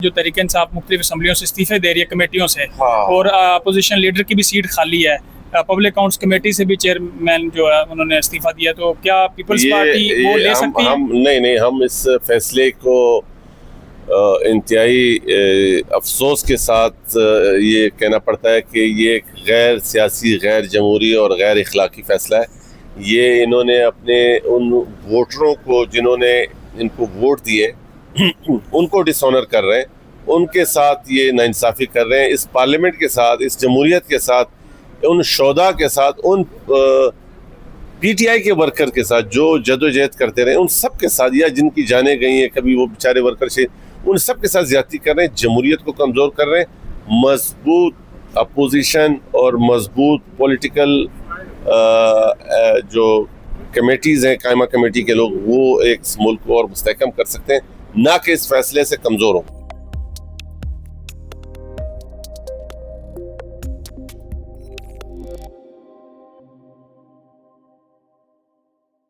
جو تحریک انصاف مختلف اسمبلیوں سے استعفے دے رہی ہے کمیٹیوں سے، اور اپوزیشن لیڈر کی بھی سیٹ خالی ہے، پبلک اکاؤنٹس کمیٹی سے بھی چیئرمین جو ہے انہوں نے استعفیٰ دیا، تو کیا پیپلز پارٹی وہ لے سکتی ہے؟ نہیں، ہم اس فیصلے کو انتہائی افسوس کے ساتھ یہ کہنا پڑتا ہے کہ یہ ایک غیر سیاسی، غیر جمہوری اور غیر اخلاقی فیصلہ ہے۔ یہ انہوں نے اپنے ان ووٹروں کو جنہوں نے ان کو ووٹ دیے ان کو ڈس آنر کر رہے ہیں، ان کے ساتھ یہ ناانصافی کر رہے ہیں، اس پارلیمنٹ کے ساتھ، اس جمہوریت کے ساتھ، ان شہداء کے ساتھ، ان پی ٹی آئی کے ورکر کے ساتھ جو جدوجہد کرتے رہے، ان سب کے ساتھ، یا جن کی جانیں گئی ہیں کبھی وہ بیچارے ورکر شہید، ان سب کے ساتھ زیادتی کر رہے ہیں، جمہوریت کو کمزور کر رہے ہیں۔ مضبوط اپوزیشن اور مضبوط پولیٹیکل جو کمیٹیز ہیں، قائمہ کمیٹی کے لوگ، وہ ایک ملک کو اور مستحکم کر سکتے ہیں، نہ کہ اس فیصلے سے کمزور ہوں۔